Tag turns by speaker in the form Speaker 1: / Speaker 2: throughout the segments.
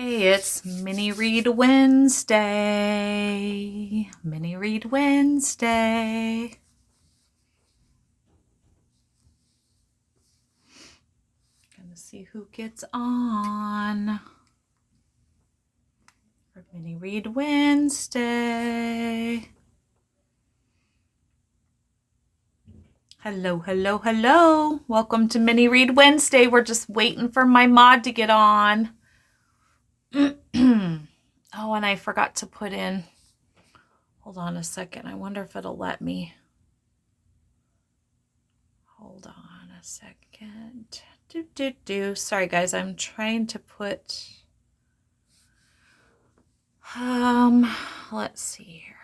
Speaker 1: Hey, it's Mini Read Wednesday. Mini Read Wednesday. Gonna see who gets on for Mini Read Wednesday. Hello, hello, hello. Welcome to Mini Read Wednesday. We're just waiting for my mod to get on. Oh, and I forgot to put in, hold on a second. I wonder if it'll let me. Hold on a second. Sorry, guys. I'm trying to put, let's see here.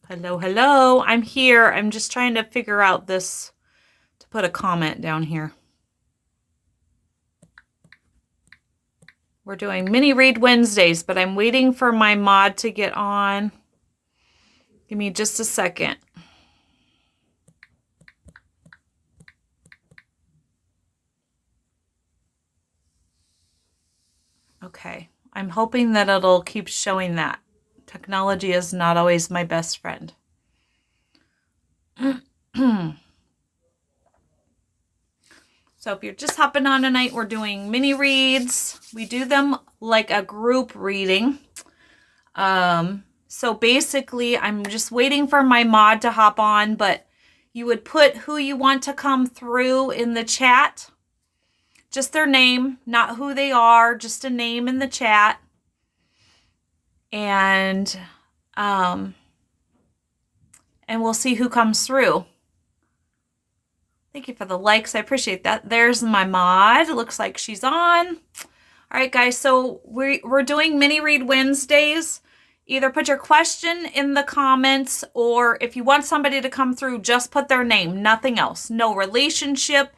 Speaker 1: Hello, hello. I'm here. I'm just trying to figure out this to put a comment down here. We're doing Mini Read Wednesdays, but I'm waiting for my mod to get on. Give me just a second. Okay. I'm hoping that it'll keep showing that. Technology is not always my best friend. So if you're just hopping on tonight, we're doing mini reads. We do them like a group reading. So basically, I'm just waiting for my mod to hop on, but you would put who you want to come through in the chat. Just their name, not who they are, just a name in the chat. And we'll see who comes through. Thank you for the likes. I appreciate that. There's my mod. It looks like she's on. All right, guys. So we're doing Mini Read Wednesdays. Either put your question in the comments, or if you want somebody to come through, just put their name, nothing else. No relationship.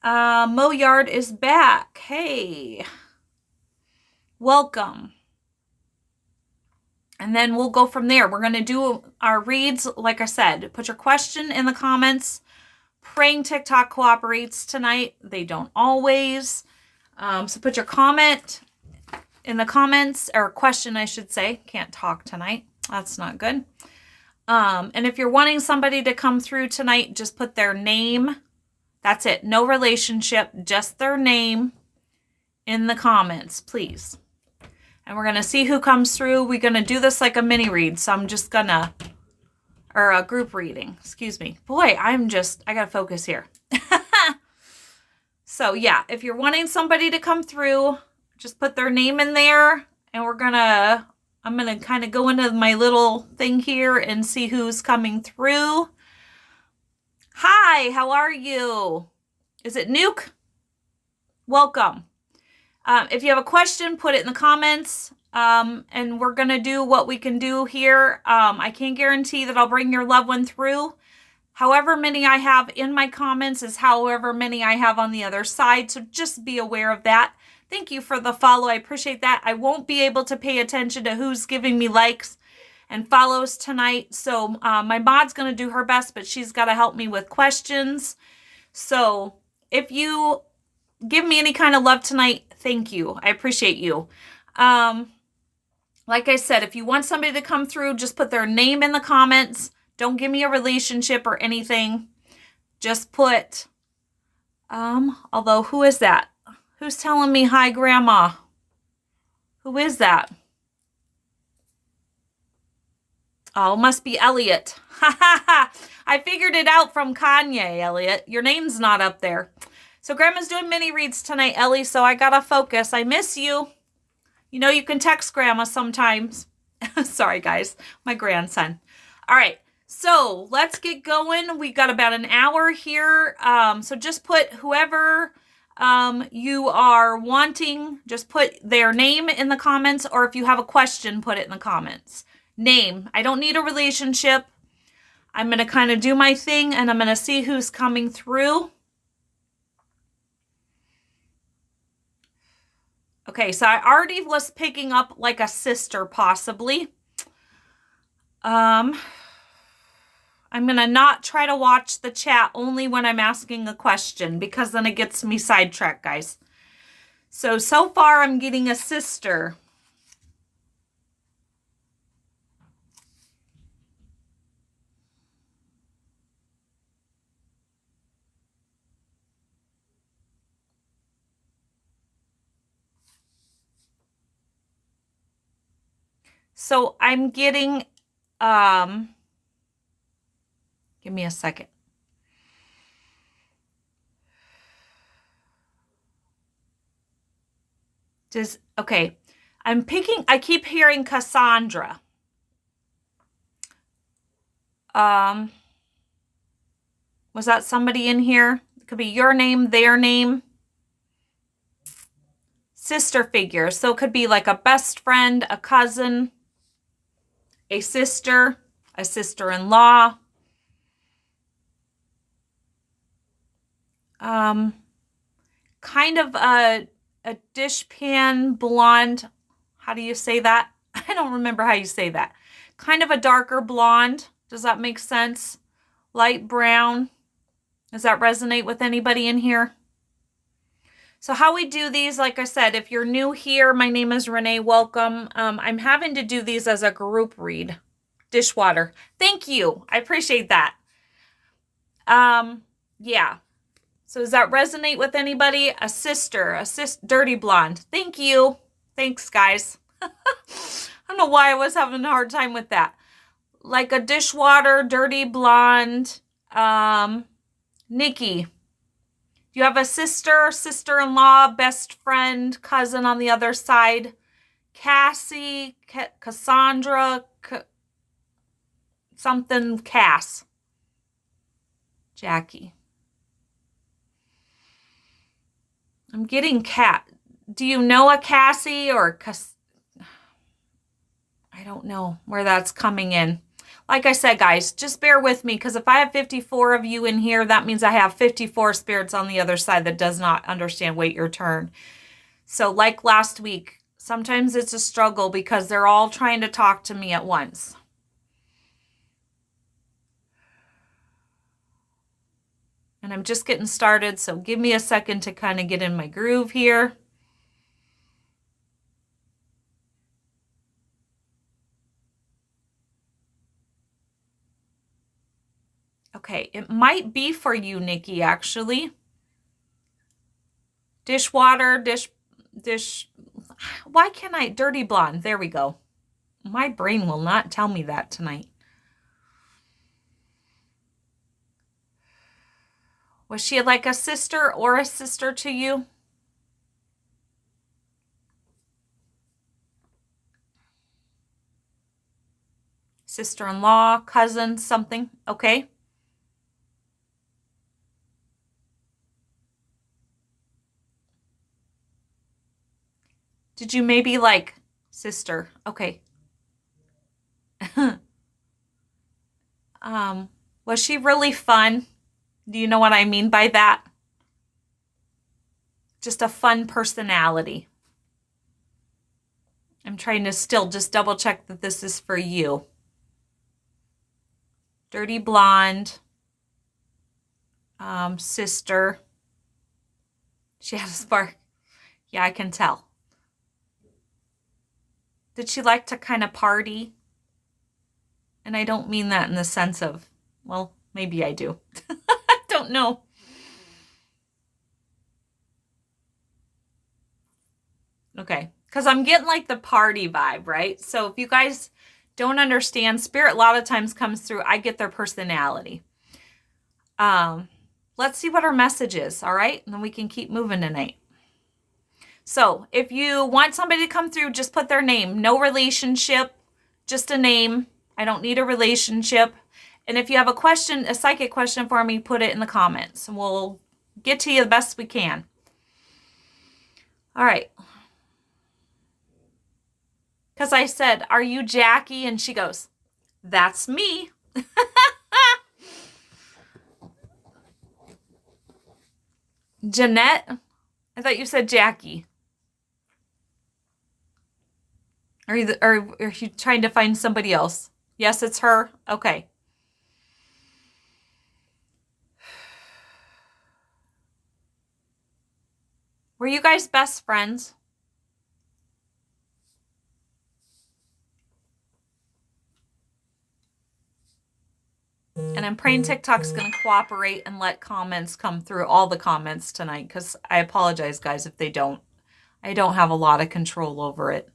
Speaker 1: Mo Yard is back. Hey. Welcome. And then we'll go from there. We're going to do our reads. Like I said, put your question in the comments. Praying TikTok cooperates tonight. They don't always. So put your comment in the comments, or question, I should say. Can't talk tonight. That's not good. And if you're wanting somebody to come through tonight, just put their name. That's it. No relationship, just their name in the comments, please. And we're going to see who comes through. We're going to do this like a mini read. So I'm just going to, or a group reading, excuse me. Boy, I got to focus here. So yeah, if you're wanting somebody to come through, just put their name in there. And I'm going to kind of go into my little thing here and see who's coming through. Hi, how are you? Is it Nuke? Welcome. If you have a question, put it in the comments, and we're going to do what we can do here. I can't guarantee that I'll bring your loved one through. However many I have in my comments is however many I have on the other side, so just be aware of that. Thank you for the follow. I appreciate that. I won't be able to pay attention to who's giving me likes and follows tonight, so my mod's going to do her best, but she's got to help me with questions. So if you give me any kind of love tonight, thank you. I appreciate you. Like I said, if you want somebody to come through, just put their name in the comments. Don't give me a relationship or anything. Just put, although who is that? Who's telling me hi, Grandma? Who is that? Oh, must be Elliot. Ha ha ha. I figured it out from Kanye, Elliot. Your name's not up there. So Grandma's doing mini reads tonight, Ellie, so I gotta focus. I miss you. You know you can text Grandma sometimes. Sorry, guys. My grandson. All right. So let's get going. We got about an hour here. So just put whoever you are wanting. Just put their name in the comments, or if you have a question, put it in the comments. Name. I don't need a relationship. I'm going to kind of do my thing and I'm going to see who's coming through. Okay, so I already was picking up like a sister possibly. I'm going to not try to watch the chat only when I'm asking a question because then it gets me sidetracked, guys. So far I'm getting a sister. So I'm getting, give me a second. Okay. I keep hearing Cassandra. Was that somebody in here? It could be your name, their name. Sister figure. So it could be like a best friend, a cousin, a sister-in-law. Kind of a dishpan blonde. How do you say that? I don't remember how you say that. Kind of a darker blonde. Does that make sense? Light brown. Does that resonate with anybody in here? So how we do these, like I said, if you're new here, my name is Renee. Welcome. I'm having to do these as a group read. Dishwater. Thank you. I appreciate that. Yeah. So does that resonate with anybody? A sister, dirty blonde. Thank you. Thanks, guys. I don't know why I was having a hard time with that. Like a dishwater, dirty blonde. Nikki. Do you have a sister, sister-in-law, best friend, cousin on the other side? Cassie, Cassandra, something Cass. Jackie. I'm getting Cat. Do you know a Cassie or I don't know where that's coming in. Like I said, guys, just bear with me because if I have 54 of you in here, that means I have 54 spirits on the other side that does not understand wait your turn. So like last week, sometimes it's a struggle because they're all trying to talk to me at once. And I'm just getting started, so give me a second to kind of get in my groove here. Okay, it might be for you, Nikki, actually. Dishwater, why can't I? Dirty blonde, there we go. My brain will not tell me that tonight. Was she like a sister or a sister to you? Sister-in-law, cousin, something, okay? Did you maybe like sister? Okay. Was she really fun? Do you know what I mean by that? Just a fun personality. I'm trying to still just double check that this is for you. Dirty blonde. Sister. She had a spark. Yeah, I can tell. Did she like to kind of party? And I don't mean that in the sense of, well, maybe I do. I don't know. Okay, because I'm getting like the party vibe, right? So if you guys don't understand, spirit a lot of times comes through, I get their personality. Let's see what our message is, all right? And then we can keep moving tonight. So if you want somebody to come through, just put their name. No relationship, just a name. I don't need a relationship. And if you have a question, a psychic question for me, put it in the comments. And we'll get to you the best we can. All right. Because I said, are you Jackie? And she goes, that's me. Jeanette? I thought you said Jackie. Are you trying to find somebody else? Yes, it's her. Okay. Were you guys best friends? And I'm praying TikTok's going to cooperate and let comments come through, all the comments tonight, because I apologize, guys, if they don't. I don't have a lot of control over it.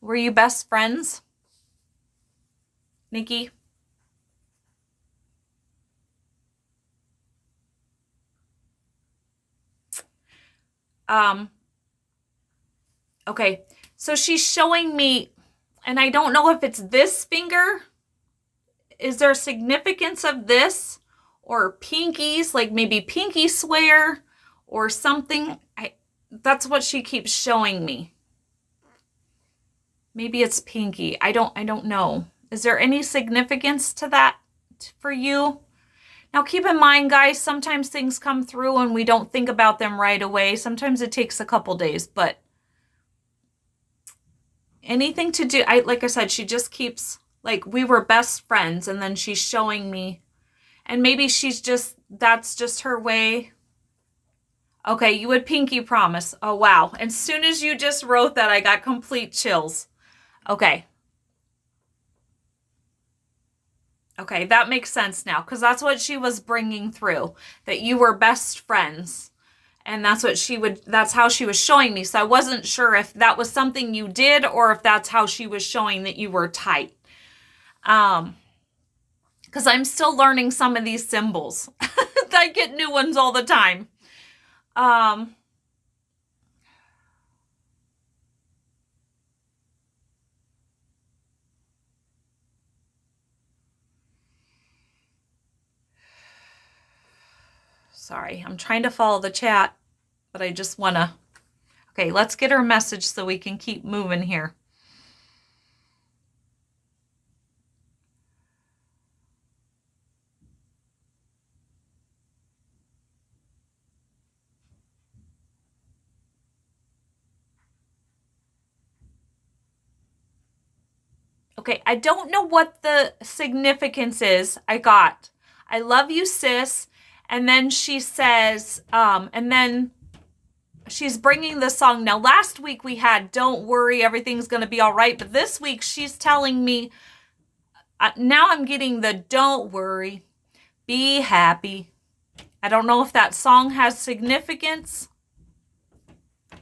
Speaker 1: Were you best friends, Nikki? Okay, so she's showing me, and I don't know if it's this finger. Is there significance of this? Or pinkies, like maybe pinky swear or something? That's what she keeps showing me. Maybe it's pinky. I don't know. Is there any significance to that for you? Now keep in mind, guys, sometimes things come through and we don't think about them right away. Sometimes it takes a couple days, but anything to do, like I said, she just keeps, like, we were best friends, and then she's showing me, and maybe that's just her way. Okay, you would pinky promise. Oh, wow. As soon as you just wrote that, I got complete chills. Okay. Okay, that makes sense now, because that's what she was bringing through, that you were best friends. And that's how she was showing me. So I wasn't sure if that was something you did or if that's how she was showing that you were tight. Because I'm still learning some of these symbols. I get new ones all the time. Sorry, I'm trying to follow the chat, but I just want to... Okay, let's get her message so we can keep moving here. Okay, I don't know what the significance is. I love you, sis. And then she says, and then she's bringing the song. Now, last week we had Don't Worry, Everything's Going to Be All Right. But this week she's telling me, now I'm getting the Don't Worry, Be Happy. I don't know if that song has significance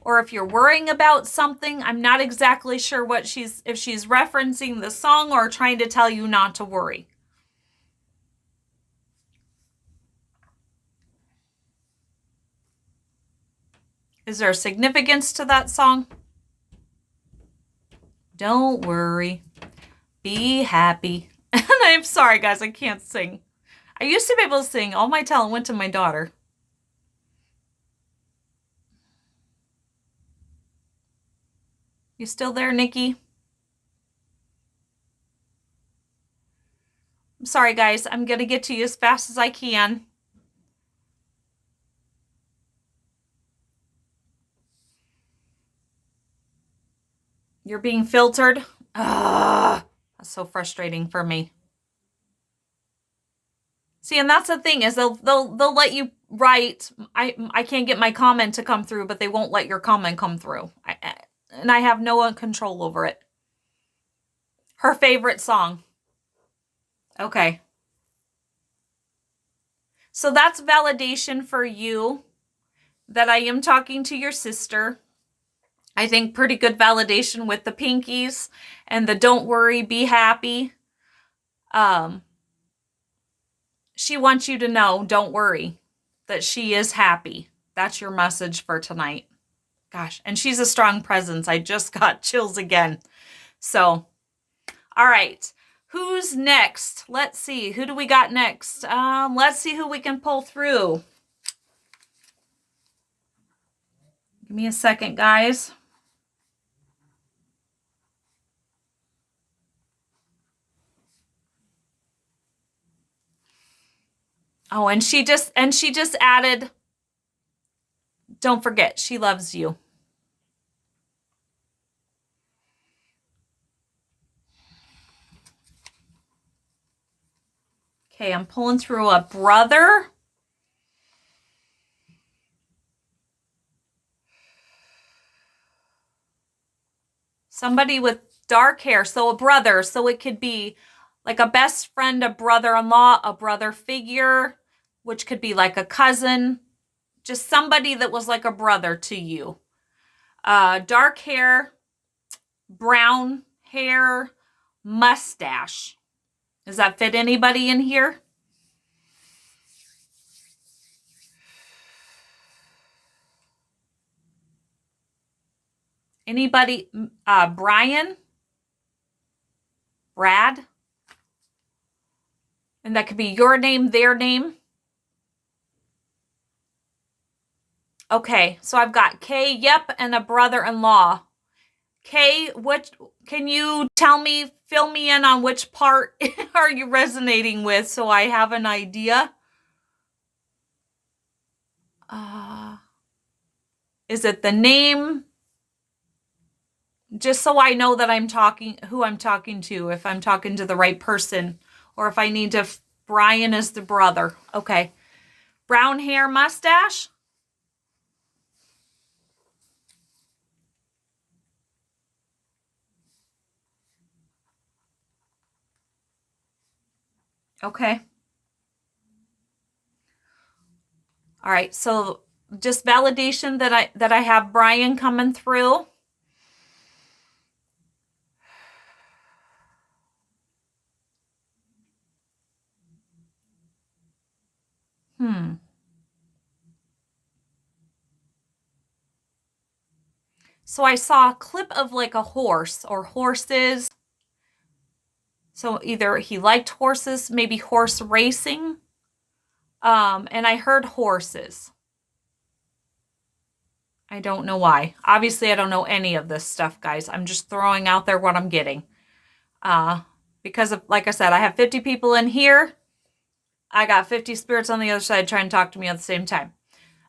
Speaker 1: or if you're worrying about something. I'm not exactly sure if she's referencing the song or trying to tell you not to worry. Is there a significance to that song? Don't worry. Be happy. And I'm sorry, guys, I can't sing. I used to be able to sing. All my talent went to my daughter. You still there, Nikki? I'm sorry, guys. I'm going to get to you as fast as I can. You're being filtered? Ugh, that's so frustrating for me. See, and that's the thing, is they'll let you write. I can't get my comment to come through, but they won't let your comment come through. And I have no control over it. Her favorite song. Okay. So that's validation for you that I am talking to your sister. I think pretty good validation with the pinkies and the don't worry, be happy. She wants you to know, don't worry, that she is happy. That's your message for tonight. Gosh, and she's a strong presence. I just got chills again. So, all right. Who's next? Let's see. Who do we got next? Let's see who we can pull through. Give me a second, guys. Oh, and she just added, don't forget, she loves you. Okay, I'm pulling through a brother. Somebody with dark hair, so a brother. So it could be like a best friend, a brother-in-law, a brother figure, which could be like a cousin, just somebody that was like a brother to you. Dark hair, brown hair, mustache. Does that fit anybody in here? Anybody? Brian? Brad? And that could be your name, their name. Okay, so I've got Kay, yep, and a brother-in-law. Kay, what can you tell me, fill me in on which part are you resonating with so I have an idea? Is it the name? Just so I know that I'm talking, who I'm talking to, if I'm talking to the right person, or if I need to, Brian is the brother. Okay. Brown hair, mustache? Okay. All right. So just validation that I have Brian coming through. So I saw a clip of like a horse or horses. So either he liked horses, maybe horse racing. And I heard horses. I don't know why. Obviously, I don't know any of this stuff, guys. I'm just throwing out there what I'm getting. Because of, like I said, I have 50 people in here. I got 50 spirits on the other side trying to talk to me at the same time.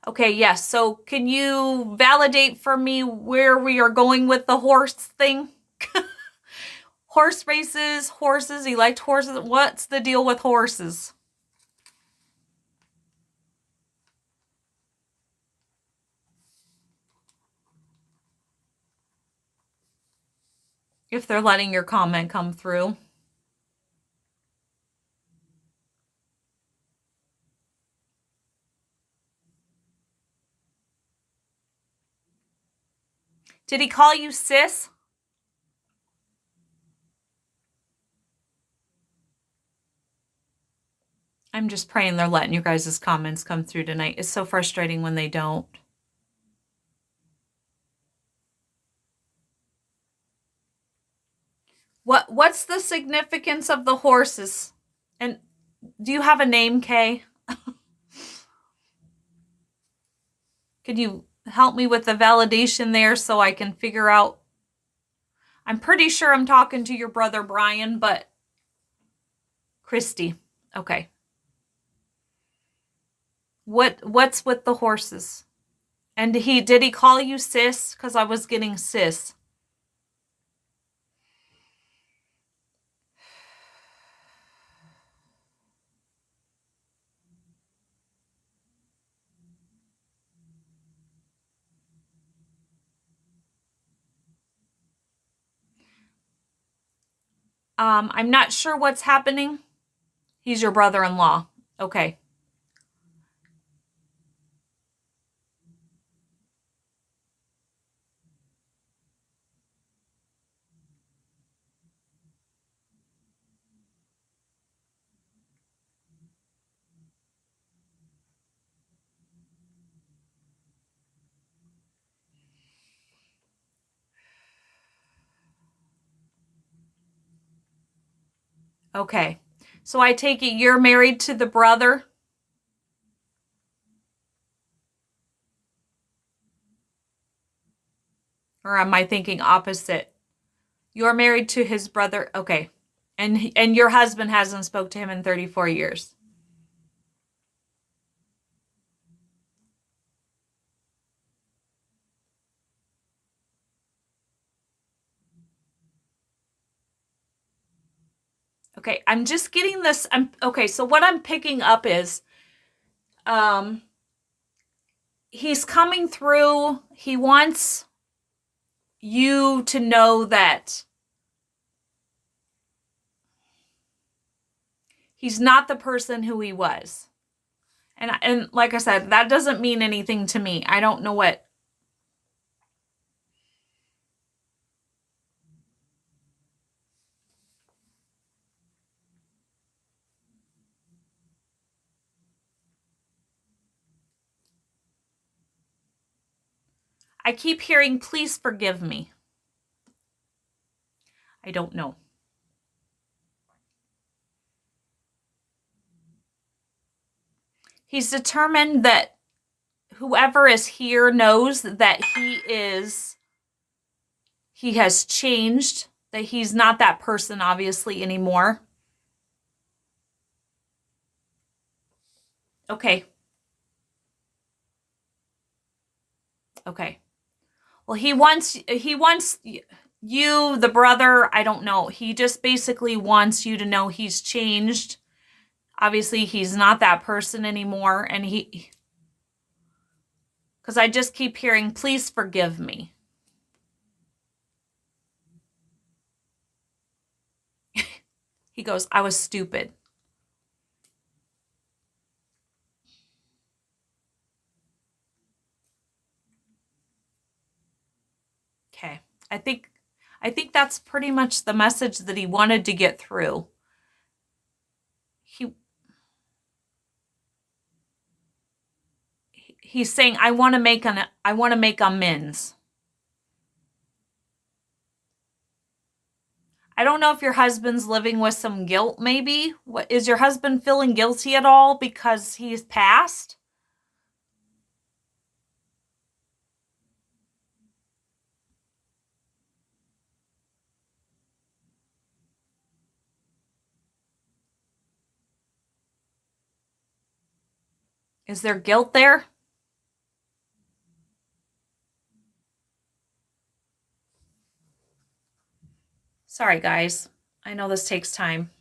Speaker 1: Okay, yes. So can you validate for me where we are going with the horse thing? Horse races, horses. He liked horses. What's the deal with horses? If they're letting your comment come through. Did he call you sis? I'm just praying they're letting you guys' comments come through tonight. It's so frustrating when they don't. What's the significance of the horses? And do you have a name, Kay? Could you help me with the validation there so I can figure out? I'm pretty sure I'm talking to your brother Brian, but Christy. Okay. What's with the horses? And did he call you sis? Because I was getting sis. I'm not sure what's happening. He's your brother-in-law. Okay. Okay. So I take it you're married to the brother? Or am I thinking opposite? You're married to his brother. Okay. And your husband hasn't spoke to him in 34 years. Okay, I'm just getting this. Okay, so what I'm picking up is he's coming through. He wants you to know that he's not the person who he was. And like I said, that doesn't mean anything to me. I don't know what. I keep hearing, please forgive me. I don't know. He's determined that whoever is here knows that he has changed, that he's not that person, obviously, anymore. Okay. Okay. Well, he wants you, the brother, I don't know. He just basically wants you to know he's changed. Obviously, he's not that person anymore. And because I just keep hearing, please forgive me. He goes, I was stupid. Okay. I think that's pretty much the message that he wanted to get through. He's saying, I want to make amends. I don't know if your husband's living with some guilt, maybe. What, is your husband feeling guilty at all because he's passed? Is there guilt there? Sorry, guys. I know this takes time.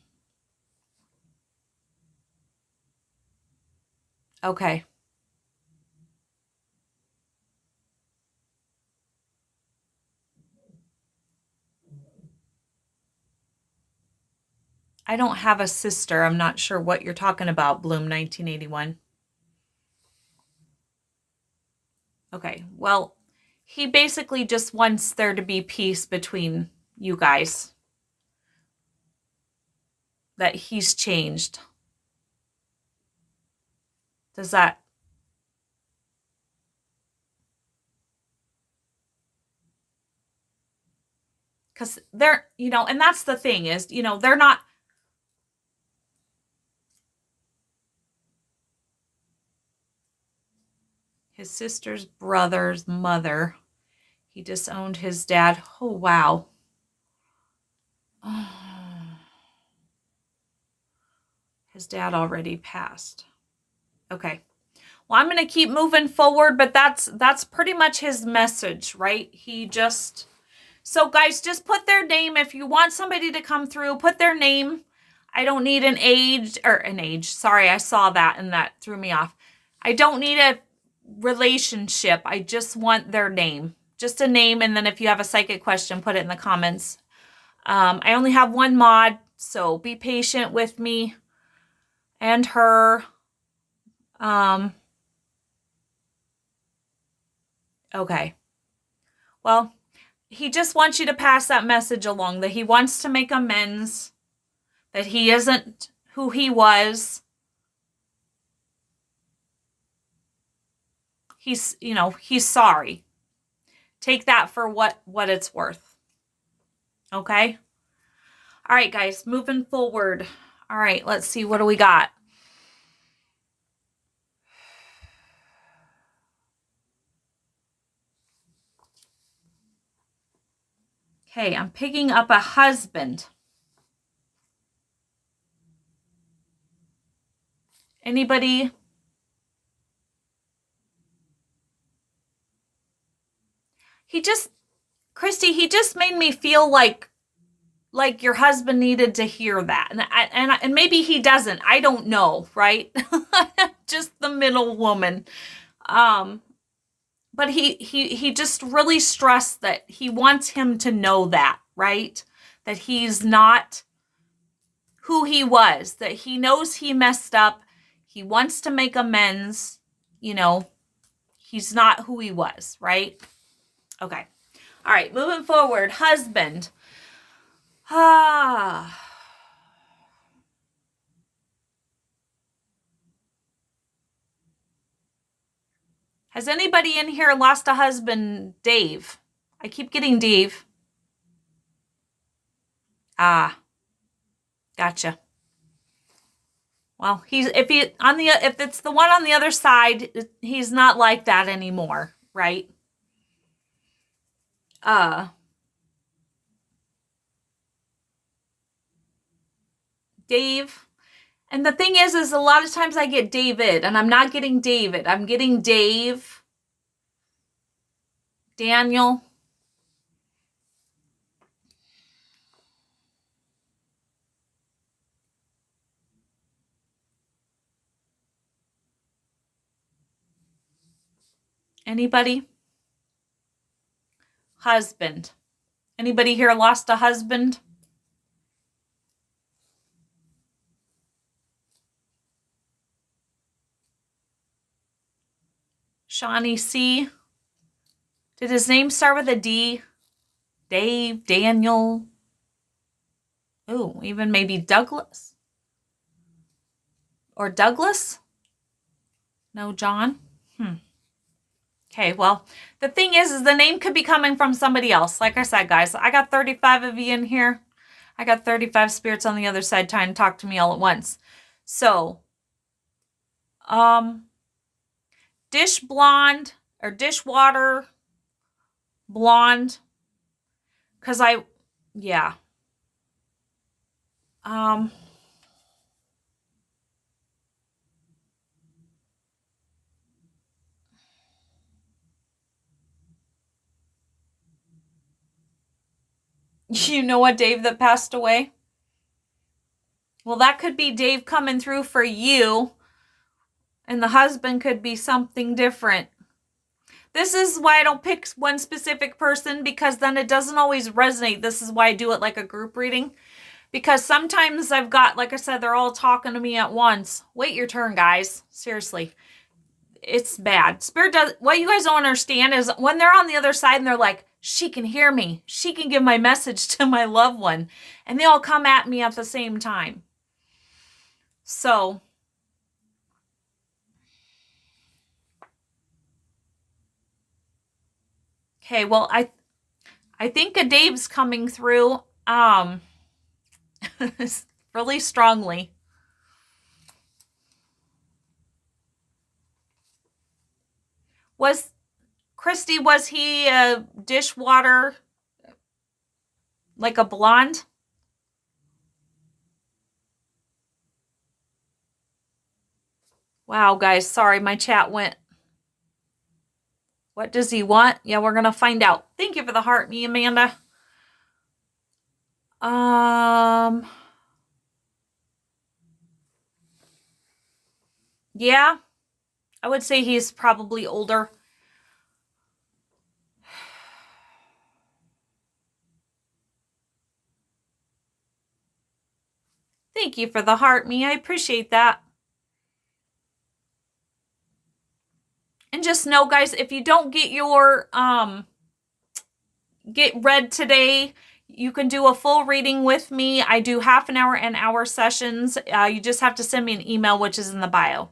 Speaker 1: Okay. I don't have a sister. I'm not sure what you're talking about, Bloom 1981. Okay. Well, he basically just wants there to be peace between you guys. That he's changed. Does that... Because they're, and that's the thing is, they're not... His sister's brother's mother. He disowned his dad. Oh, wow. His dad already passed. Okay. Well, I'm going to keep moving forward, but that's pretty much his message, right? So guys, just put their name. If you want somebody to come through, put their name. I don't need an age. Sorry, I saw that and that threw me off. I don't need a relationship. I just want their name. Just a name, and then if you have a psychic question, put it in the comments. I only have one mod, so be patient with me and her. Okay. Well, he just wants you to pass that message along, that he wants to make amends, that he isn't who he was. He's sorry. Take that for what it's worth. Okay? All right, guys, moving forward. All right, let's see. What do we got? Okay, I'm picking up a husband. Anybody? Christy, he just made me feel like like your husband needed to hear that. And maybe he doesn't. I don't know, right? Just the middle woman. But he just really stressed that he wants him to know that, right? That he's not who he was, that he knows he messed up. He wants to make amends. You know, he's not who he was, right? Okay. All right, moving forward. Husband. Has anybody in here lost a husband? Dave. I keep getting Dave. Gotcha. Well, if it's the one on the other side, he's not like that anymore, right? Dave. And the thing is a lot of times I get David, and I'm not getting David. I'm getting Dave, Daniel. Anybody? Husband. Anybody here lost a husband? Shawnee C. Did his name start with a D? Dave, Daniel. Ooh, even maybe Douglas. Or Douglas? No, John? Okay, well, the thing is the name could be coming from somebody else. Like I said, guys, I got 35 of you in here. I got 35 spirits on the other side trying to talk to me all at once. So, dish blonde or dishwater blonde. Because yeah. You know what, Dave that passed away? Well, that could be Dave coming through for you, and the husband could be something different. This is why I don't pick one specific person, because then it doesn't always resonate. This is why I do it like a group reading, because sometimes I've got, like I said, they're all talking to me at once. Wait your turn, guys. Seriously. It's bad. Spirit does, what you guys don't understand is when they're on the other side and they're like, she can hear me. She can give my message to my loved one. And they all come at me at the same time. So, okay, well, I think a Dave's coming through really strongly. Christy, was he a dishwater, like a blonde? Wow, guys, sorry, my chat went. What does he want? Yeah, we're going to find out. Thank you for the heart, me, Amanda. Yeah, I would say he's probably older. Thank you for the heart, me. I appreciate that. And just know, guys, if you don't get your get read today, you can do a full reading with me. I do half an hour and hour sessions. You just have to send me an email, which is in the bio.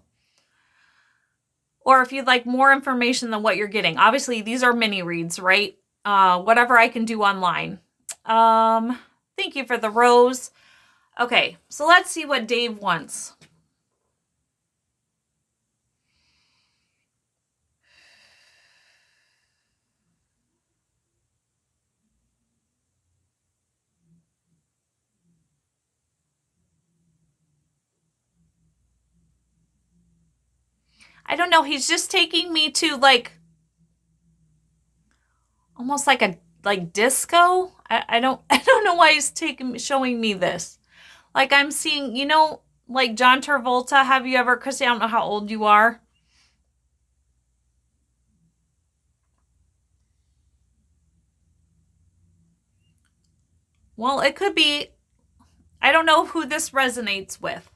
Speaker 1: Or if you'd like more information than what you're getting. Obviously, these are mini reads, right? Whatever I can do online. Thank you for the rose. Okay, so let's see what Dave wants. I don't know. He's just taking me to like almost like a disco. I don't I don't know why he's showing me this. Like I'm seeing, like John Travolta. Have you ever, Christy, I don't know how old you are. Well, it could be, I don't know who this resonates with.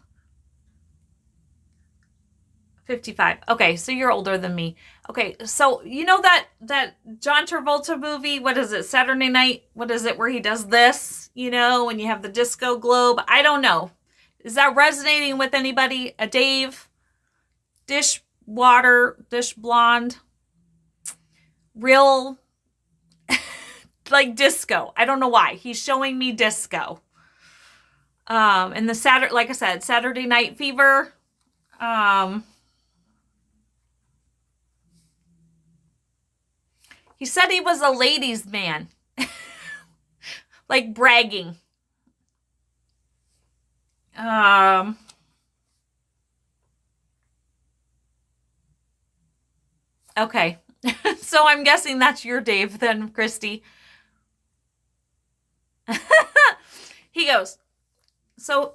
Speaker 1: 55. Okay, so you're older than me. Okay, so you know that John Travolta movie, what is it? Saturday Night? What is it where he does this, when you have the disco globe? I don't know. Is that resonating with anybody? A Dave? Dishwater, dish blonde? Real like disco. I don't know why. He's showing me disco. And the Saturday, like I said, Saturday Night Fever. He said he was a ladies' man. Like bragging. Okay. So I'm guessing that's your Dave then, Christy. He goes, so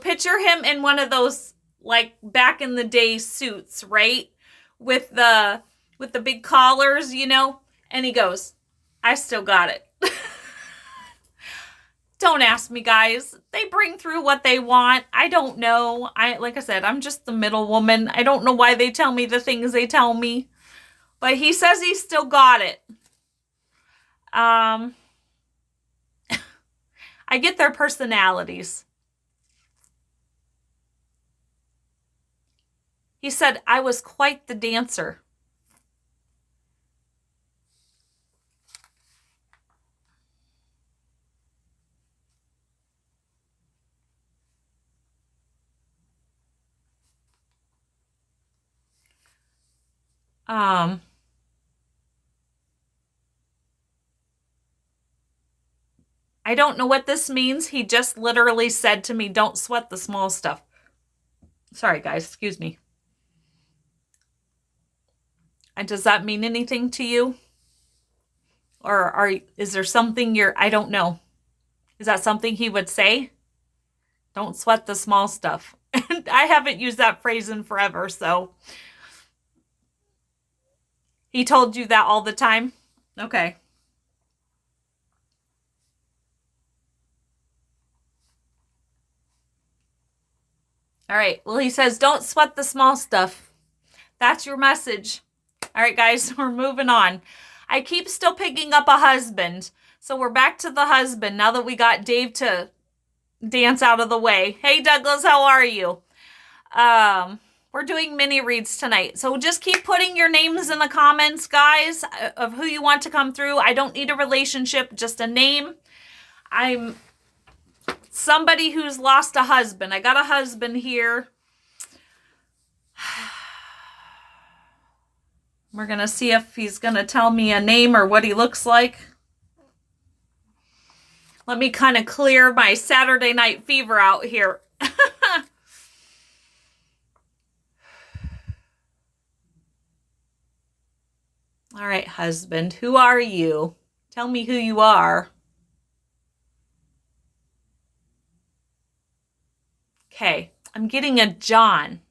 Speaker 1: picture him in one of those like back in the day suits, right? With the big collars, and he goes, I still got it. Don't ask me, guys. They bring through what they want. I don't know. Like I said, I'm just the middle woman. I don't know why they tell me the things they tell me. But he says he still got it. I get their personalities. He said, I was quite the dancer. I don't know what this means. He just literally said to me, don't sweat the small stuff. Sorry, guys. Excuse me. And does that mean anything to you? Or is there something I don't know. Is that something he would say? Don't sweat the small stuff. And I haven't used that phrase in forever, so. He told you that all the time? Okay. All right. Well, he says, don't sweat the small stuff. That's your message. All right, guys, we're moving on. I keep still picking up a husband. So we're back to the husband now that we got Dave to dance out of the way. Hey, Douglas, how are you? We're doing mini reads tonight. So just keep putting your names in the comments, guys, of who you want to come through. I don't need a relationship, just a name. I'm somebody who's lost a husband. I got a husband here. We're going to see if he's going to tell me a name or what he looks like. Let me kind of clear my Saturday Night Fever out here. All right, husband, who are you? Tell me who you are. Okay, I'm getting a John.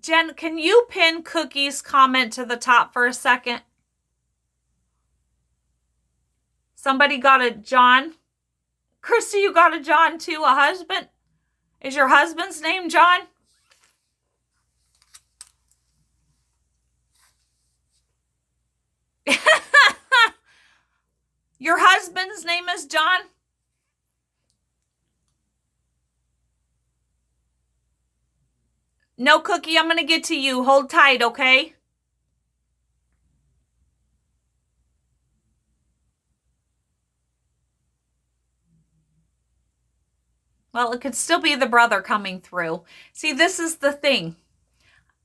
Speaker 1: Jen, can you pin Cookie's comment to the top for a second? Somebody got a John. Christy, you got a John too, a husband? Is your husband's name John? Your husband's name is John? No, Cookie, I'm going to get to you. Hold tight, okay? Well, it could still be the brother coming through. See, this is the thing.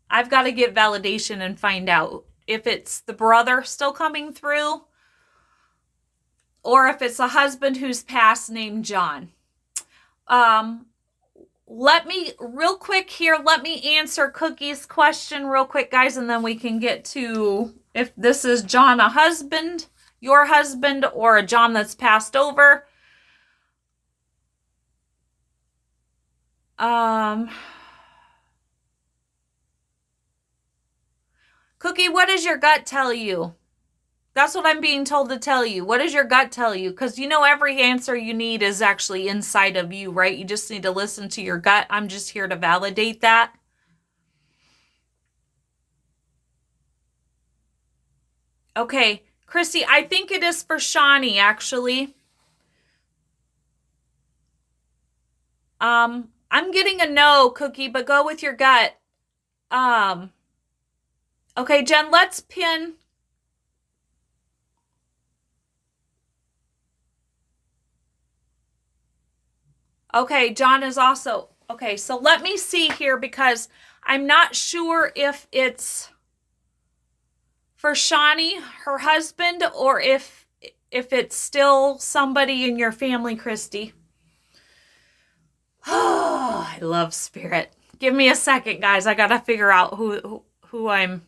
Speaker 1: I've got to get validation and find out if it's the brother still coming through or if it's a husband who's passed named John. let me, real quick here, let me answer Cookie's question real quick, guys, and then we can get to if this is John a husband, your husband, or a John that's passed over. Cookie, what does your gut tell you? That's what I'm being told to tell you. What does your gut tell you? Because you know every answer you need is actually inside of you, right? You just need to listen to your gut. I'm just here to validate that. Okay, Christy, I think it is for Shawnee, actually. I'm getting a no, Cookie, but go with your gut. Okay, Jen, let's pin. Okay, John is also, okay, so let me see here because I'm not sure if it's for Shawnee, her husband, or if it's still somebody in your family, Christy. Oh, I love spirit. Give me a second, guys. I gotta figure out who I'm.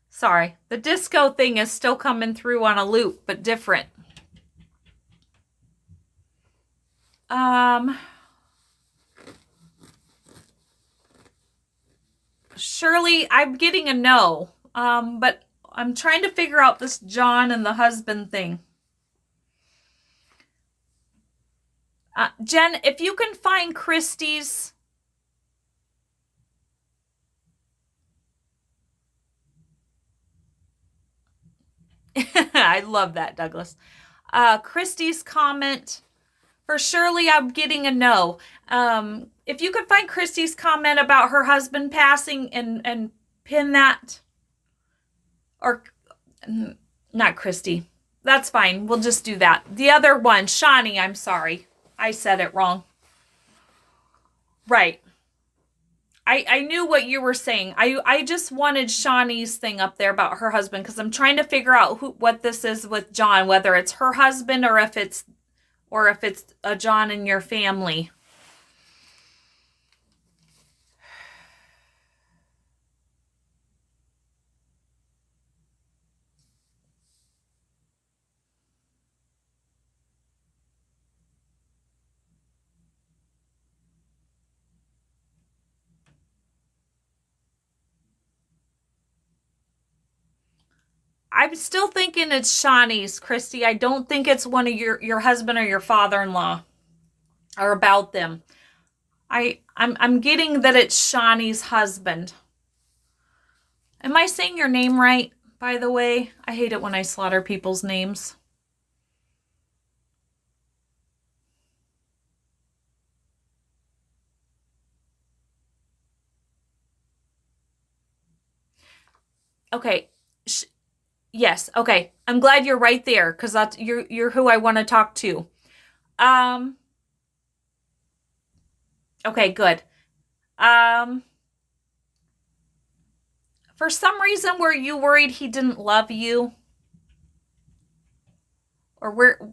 Speaker 1: Sorry, the disco thing is still coming through on a loop, but different. Shirley, I'm getting a no. But I'm trying to figure out this John and the husband thing. Jen, if you can find Christie's. I love that, Douglas. Christie's comment. For Shirley, I'm getting a no. If you could find Christie's comment about her husband passing and pin that. Or, not Christy. That's fine. We'll just do that. The other one, Shawnee, I'm sorry. I said it wrong. Right. I knew what you were saying. I just wanted Shawnee's thing up there about her husband because I'm trying to figure out what this is with John, whether it's her husband or if it's a John in your family. I'm still thinking it's Shawnee's, Christy. I don't think it's one of your husband or your father-in-law or about them. I'm getting that it's Shawnee's husband. Am I saying your name right, by the way? I hate it when I slaughter people's names. Okay. Yes. Okay. I'm glad you're right there because that's you're who I want to talk to. Okay, good. For some reason, were you worried he didn't love you? Or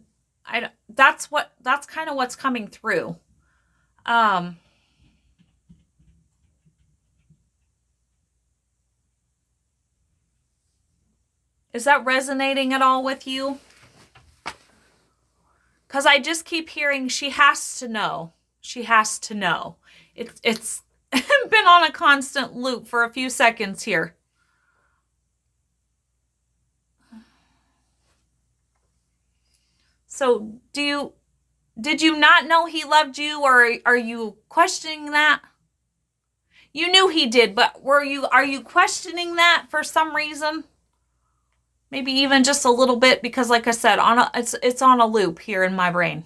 Speaker 1: that's kind of what's coming through. Is that resonating at all with you? Because I just keep hearing she has to know. She has to know. It's been on a constant loop for a few seconds here. So did you not know he loved you, or are you questioning that? You knew he did, but are you questioning that for some reason? Maybe even just a little bit because like I said, it's on a loop here in my brain.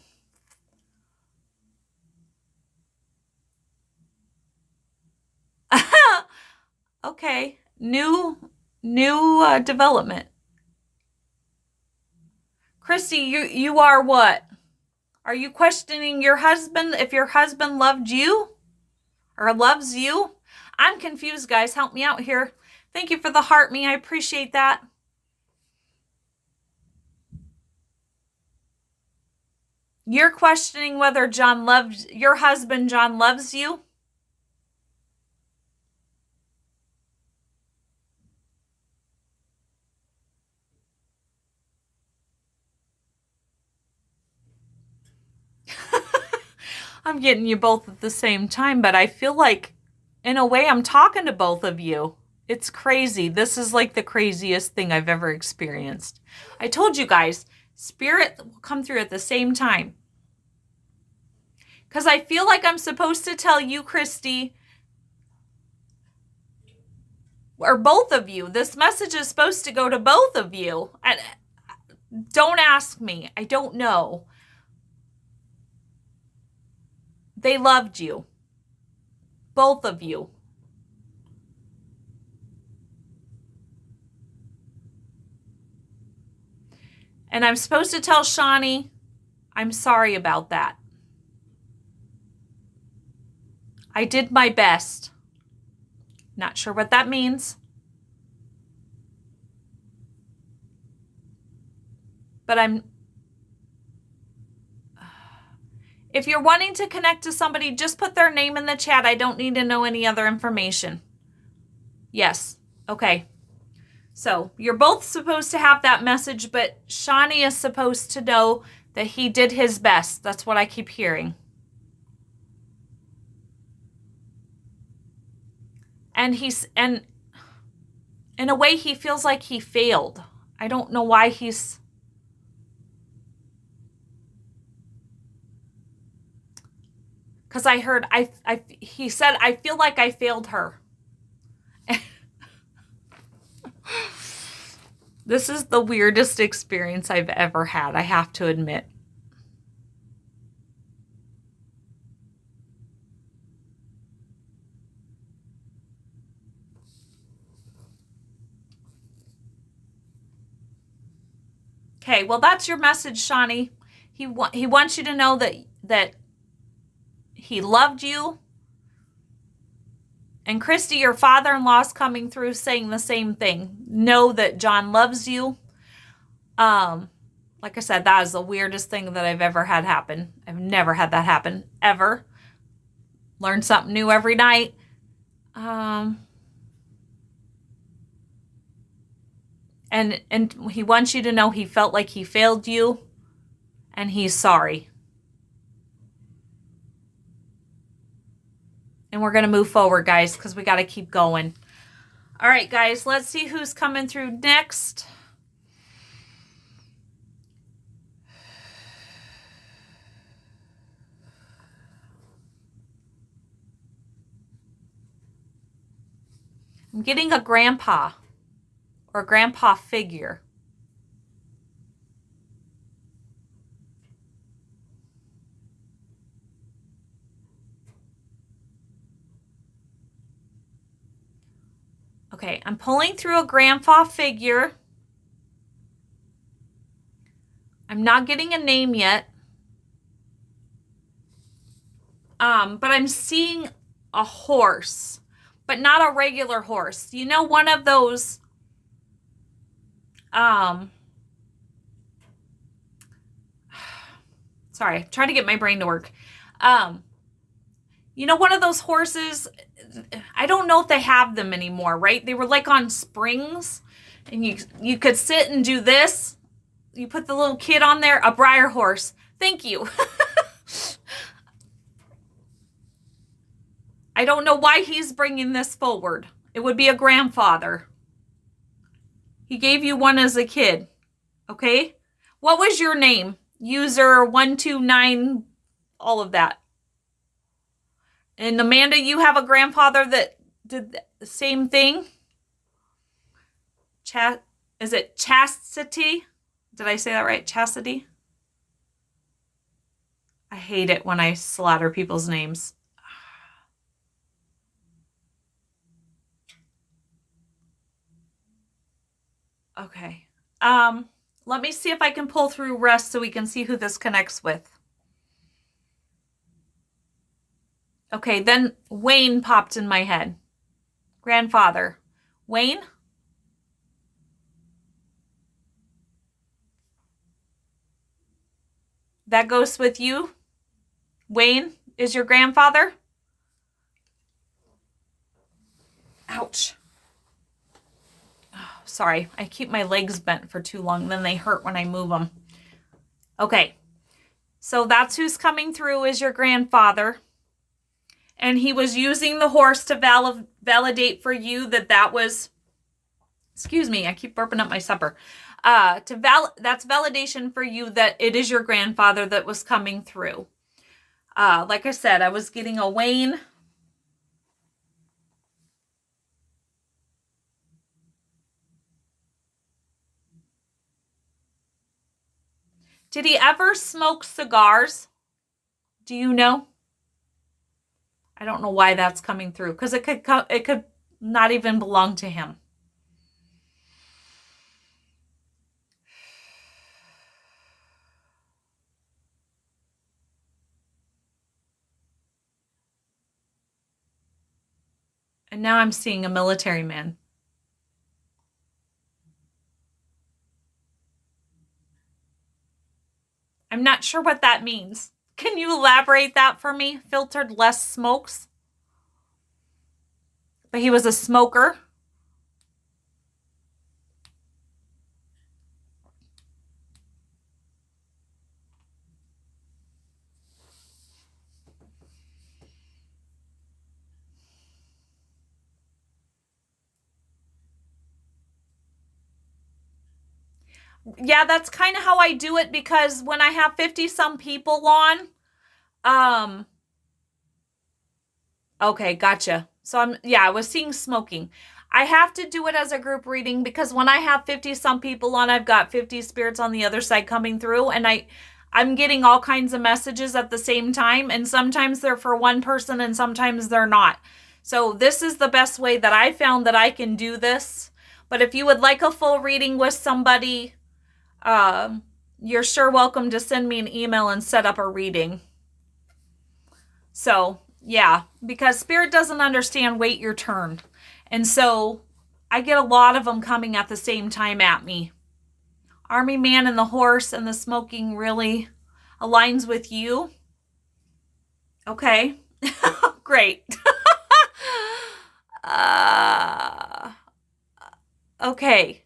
Speaker 1: Okay. New development. Christy, you are what? Are you questioning your husband if your husband loved you or loves you? I'm confused, guys. Help me out here. Thank you for the heart me. I appreciate that. You're questioning whether your husband John loves you? I'm getting you both at the same time, but I feel like, in a way, I'm talking to both of you. It's crazy. This is like the craziest thing I've ever experienced. I told you guys, spirit will come through at the same time. Because I feel like I'm supposed to tell you, Christy, or both of you. This message is supposed to go to both of you. And don't ask me. I don't know. They loved you. Both of you. And I'm supposed to tell Shani, I'm sorry about that. I did my best. Not sure what that means. But if you're wanting to connect to somebody, just put their name in the chat. I don't need to know any other information. Yes. Okay. So you're both supposed to have that message, but Shani is supposed to know that he did his best. That's what I keep hearing. And in a way, he feels like he failed. I don't know why he's... Because I heard, he said, I feel like I failed her. This is the weirdest experience I've ever had, I have to admit. Okay, well, that's your message, Shani. He wants you to know that he loved you. And Christy, your father-in-law's coming through saying the same thing. Know that John loves you. Like I said, that is the weirdest thing that I've ever had happen. I've never had that happen, ever. Learn something new every night. And he wants you to know he felt like he failed you. And he's sorry. And we're going to move forward, guys, because we got to keep going. All right, guys, let's see who's coming through next. I'm getting a grandpa or a grandpa figure. Okay, I'm pulling through a grandpa figure. I'm not getting a name yet. But I'm seeing a horse, but not a regular horse. You know, one of those, sorry, trying to get my brain to work. You know, one of those horses, I don't know if they have them anymore, right? They were like on springs, and you could sit and do this. You put the little kid on there, a Breyer horse. Thank you. I don't know why he's bringing this forward. It would be a grandfather. He gave you one as a kid. Okay? What was your name? User 129, all of that. And Amanda, you have a grandfather that did the same thing? Is it Chastity? Did I say that right? Chastity? I hate it when I slaughter people's names. Okay. Let me see if I can pull through rest so we can see who this connects with. Okay, then Wayne popped in my head. Grandfather. Wayne? that goes with you. Wayne is your grandfather. Ouch. Oh, sorry, I keep my legs bent for too long, then they hurt when I move them. Okay, so that's who's coming through is your grandfather. And he was using the horse to validate for you that was, excuse me, I keep burping up my supper. That's validation for you that it is your grandfather that was coming through. Like I said, I was getting a Wayne. Did he ever smoke cigars? Do you know? I don't know why that's coming through, because it could not even belong to him. And now I'm seeing a military man. I'm not sure what that means. Can you elaborate that for me? Filtered less smokes? But he was a smoker. Yeah, that's kind of how I do it, because when I have 50 some people on, okay, gotcha. So I was seeing smoking. I have to do it as a group reading, because when I have 50 some people on, I've got 50 spirits on the other side coming through, and I'm getting all kinds of messages at the same time, and sometimes they're for one person and sometimes they're not. So this is the best way that I found that I can do this. But if you would like a full reading with somebody, you're sure welcome to send me an email and set up a reading. So, yeah, because Spirit doesn't understand wait your turn. And so I get a lot of them coming at the same time at me. Army man and the horse and the smoking really aligns with you. Okay, great. Okay.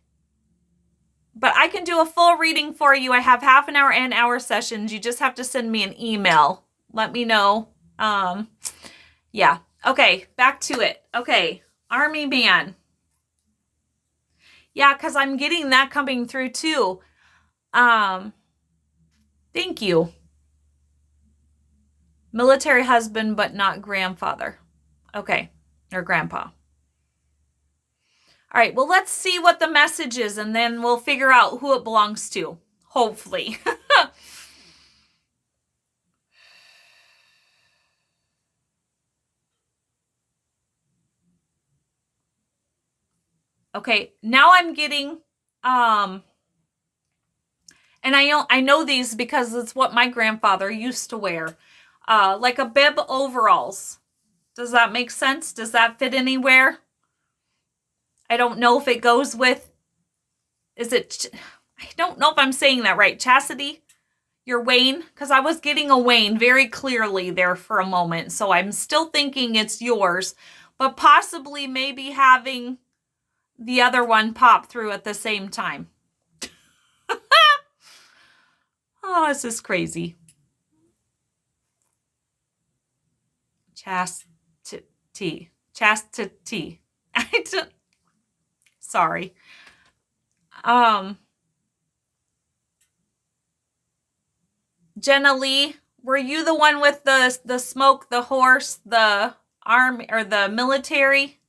Speaker 1: But I can do a full reading for you. I have half an hour and hour sessions. You just have to send me an email. Let me know. Yeah. Okay, back to it. Okay, Army man. Yeah, because I'm getting that coming through too. Thank you. Military husband, but not grandfather. Okay, or grandpa. All right, well, let's see what the message is, and then we'll figure out who it belongs to, hopefully. Okay, now I'm getting, and I know these because it's what my grandfather used to wear, like a bib overalls. Does that make sense? Does that fit anywhere? I don't know if it goes with, I don't know if I'm saying that right. Chastity, your Wayne? Because I was getting a Wayne very clearly there for a moment. So I'm still thinking it's yours, but possibly maybe having the other one pop through at the same time. Oh, this is crazy. Chastity. Sorry. Jenna Lee, were you the one with the smoke, the horse, the army, or the military?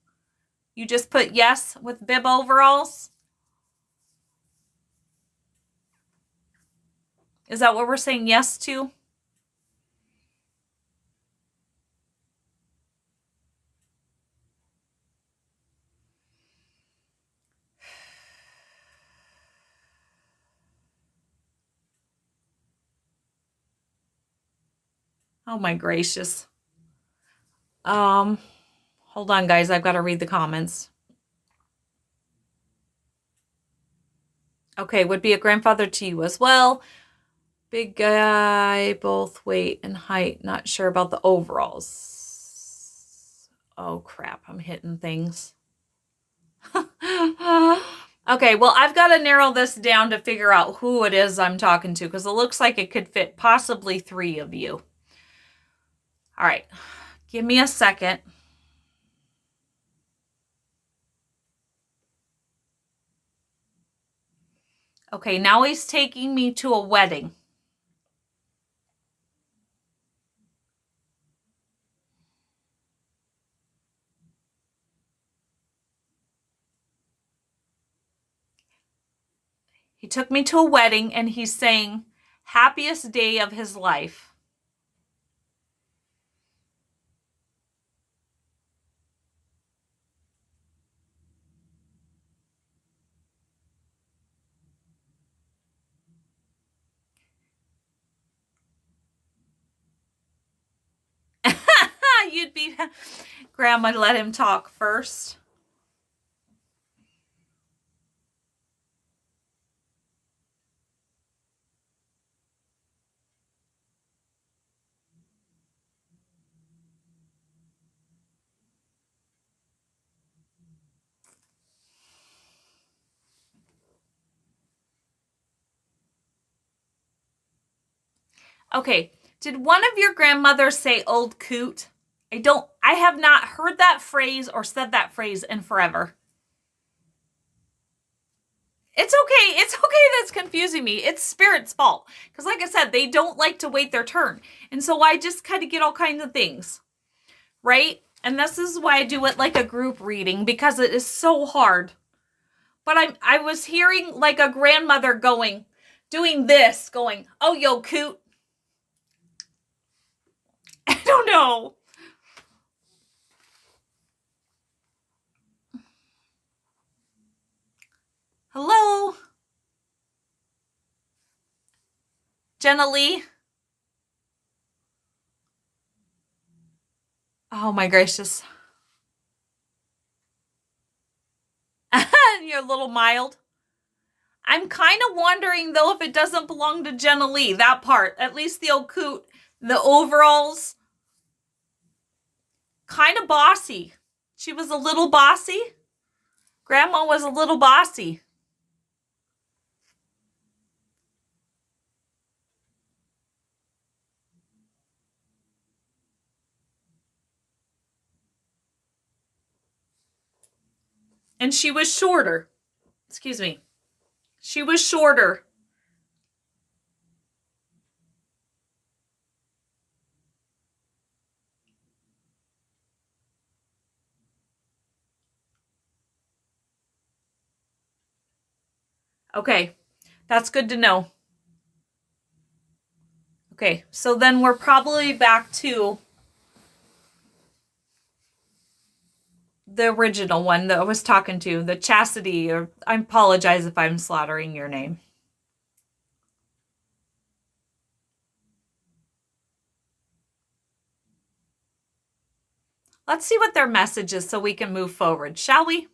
Speaker 1: You just put yes with bib overalls? Is that what we're saying yes to? Oh my gracious. Hold on, guys. I've got to read the comments. Okay, would be a grandfather to you as well. Big guy, both weight and height. Not sure about the overalls. Oh, crap. I'm hitting things. Okay, well, I've got to narrow this down to figure out who it is I'm talking to because it looks like it could fit possibly 3 of you. All right, give me a second. Okay, now he's taking me to a wedding. He took me to a wedding and he's saying, happiest day of his life. You'd be, Grandma let him talk first. Okay, did one of your grandmothers say old coot? I have not heard that phrase or said that phrase in forever. It's okay. It's okay that's confusing me. It's Spirit's fault. Because like I said, they don't like to wait their turn. And so I just kind of get all kinds of things. Right? And this is why I do it like a group reading because it is so hard. But I was hearing like a grandmother doing this, going, oh, yo, coot. I don't know. Hello? Jenna Lee? Oh my gracious. You're a little mild. I'm kind of wondering though if it doesn't belong to Jenna Lee, that part. At least the old coot, the overalls. Kind of bossy. She was a little bossy. Grandma was a little bossy. And she was shorter. Excuse me. She was shorter. Okay, that's good to know. Okay, so then we're probably back to the original one that I was talking to, the Chastity, or I apologize if I'm slaughtering your name. Let's see what their message is so we can move forward, shall we?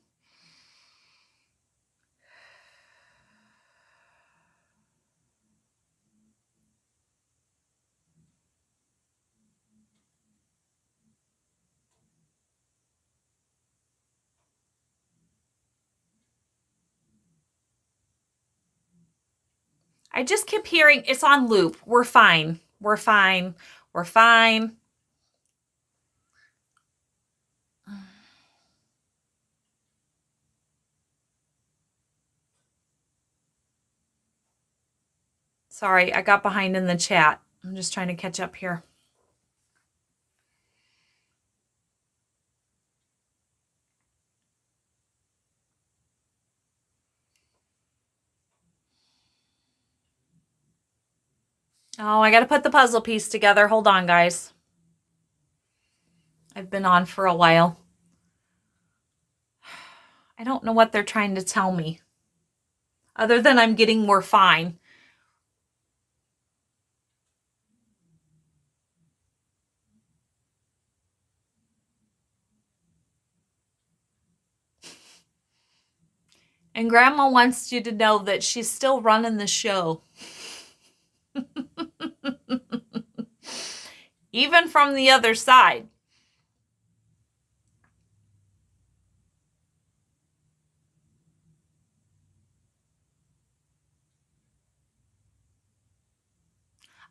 Speaker 1: I just keep hearing it's on loop. We're fine. We're fine. We're fine. Sorry, I got behind in the chat. I'm just trying to catch up here. Oh, I got to put the puzzle piece together. Hold on, guys. I've been on for a while. I don't know what they're trying to tell me. Other than I'm getting more fine. And Grandma wants you to know that she's still running the show. even from the other side.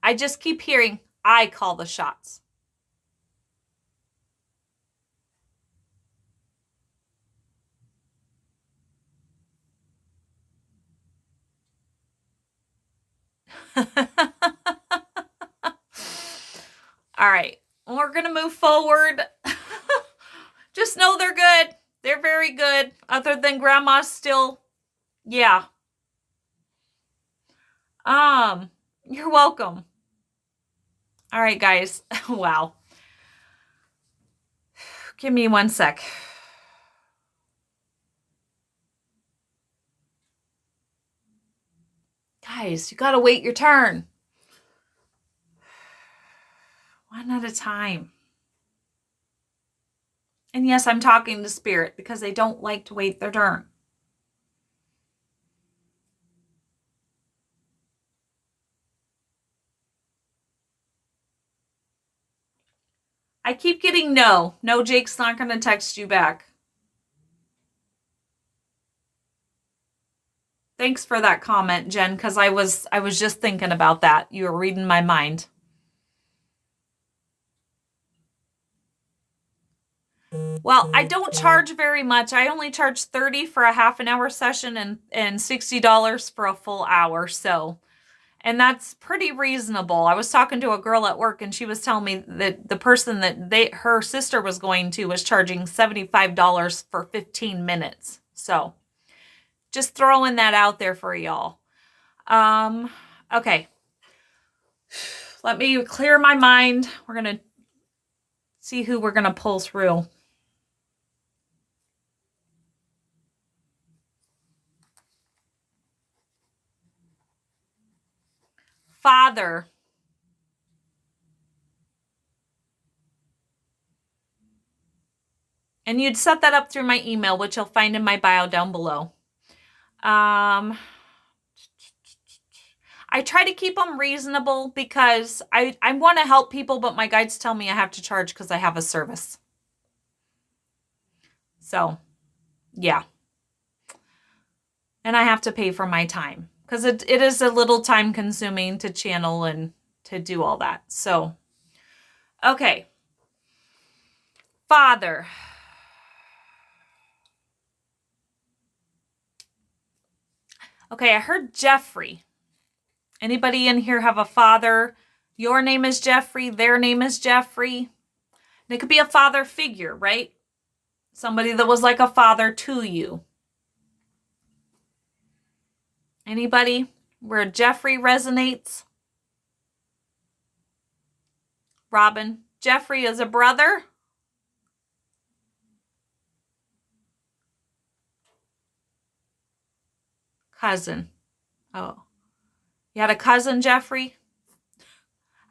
Speaker 1: I just keep hearing, I call the shots. All right, we're going to move forward. Just know they're good. They're very good. Other than grandma's still, yeah. You're welcome. All right, guys. Wow. Give me 1 sec. Guys, you got to wait your turn. One at a time. And yes, I'm talking to spirit because they don't like to wait their turn. I keep getting no. No, Jake's not going to text you back. Thanks for that comment, Jen, because I was just thinking about that. You were reading my mind. Well, I don't charge very much. I only charge $30 for a half an hour session and $60 for a full hour. So, and that's pretty reasonable. I was talking to a girl at work and she was telling me that the person that her sister was going to was charging $75 for 15 minutes. So just throwing that out there for y'all. Okay. Let me clear my mind. We're going to see who we're going to pull through. Father. And you'd set that up through my email, which you'll find in my bio down below. I try to keep them reasonable because I want to help people, but my guides tell me I have to charge because I have a service. So, yeah. And I have to pay for my time because it is a little time consuming to channel and to do all that. So, okay. Father. Okay, I heard Jeffrey. Anybody in here have a father? Your name is Jeffrey. Their name is Jeffrey. And it could be a father figure, right? Somebody that was like a father to you. Anybody where Jeffrey resonates? Robin. Jeffrey is a brother? Cousin. Oh. You had a cousin, Jeffrey?